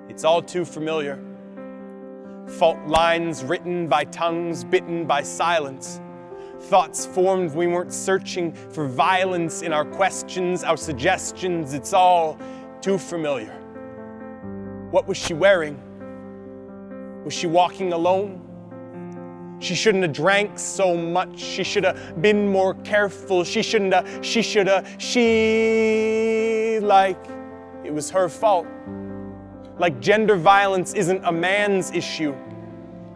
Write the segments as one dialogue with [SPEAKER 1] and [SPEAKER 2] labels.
[SPEAKER 1] It's all too familiar. Fault lines written by tongues bitten by silence. Thoughts formed we weren't searching for violence in our questions, our suggestions. It's all too familiar. What was she wearing? Was she walking alone? She shouldn't have drank so much. She should have been more careful. Like it was her fault. Like gender violence isn't a man's issue.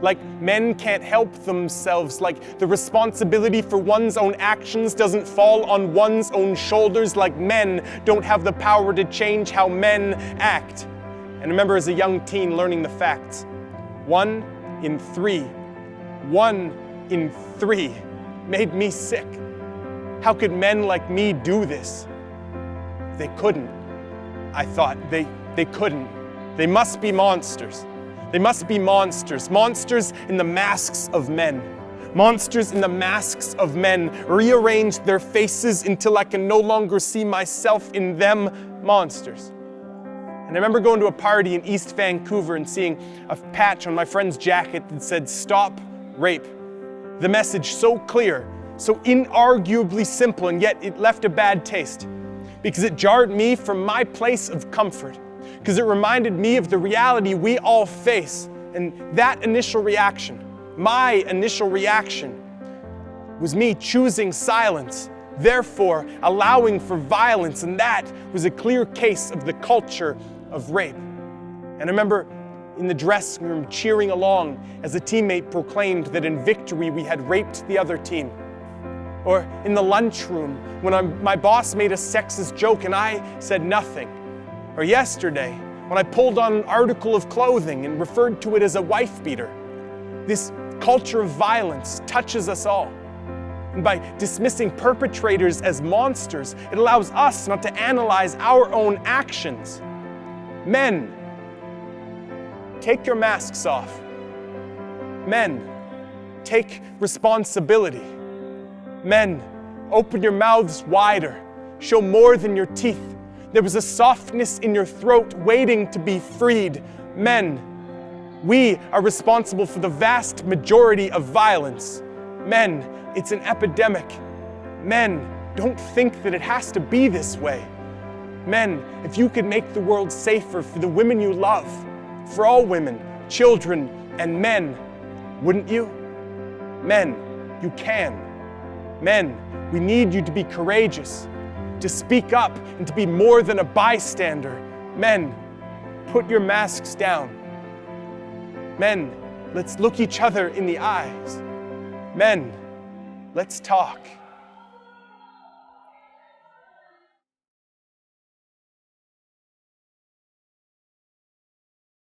[SPEAKER 1] Like men can't help themselves. Like the responsibility for one's own actions doesn't fall on one's own shoulders. Like men don't have the power to change how men act. And I remember as a young teen learning the facts. 1 in 3 made me sick. How could men like me do this? They couldn't. I thought they couldn't. They must be monsters. They must be monsters. Monsters in the masks of men. Monsters in the masks of men rearranged their faces until I can no longer see myself in them. Monsters. And I remember going to a party in East Vancouver and seeing a patch on my friend's jacket that said, "Stop Rape." The message so clear, so inarguably simple, and yet it left a bad taste. Because it jarred me from my place of comfort. Because it reminded me of the reality we all face. And that initial reaction, my initial reaction, was me choosing silence, therefore allowing for violence. And that was a clear case of the culture of rape. And I remember in the dressing room cheering along as a teammate proclaimed that in victory we had raped the other team. Or in the lunchroom when my boss made a sexist joke and I said nothing. Or yesterday when I pulled on an article of clothing and referred to it as a wife beater. This culture of violence touches us all. And by dismissing perpetrators as monsters, it allows us not to analyze our own actions. Men, take your masks off. Men, take responsibility. Men, open your mouths wider. Show more than your teeth. There was a softness in your throat waiting to be freed. Men, we are responsible for the vast majority of violence. Men, it's an epidemic. Men, don't think that it has to be this way. Men, if you could make the world safer for the women you love, for all women, children, and men, wouldn't you? Men, you can. Men, we need you to be courageous, to speak up and to be more than a bystander. Men, put your masks down. Men, let's look each other in the eyes. Men, let's talk.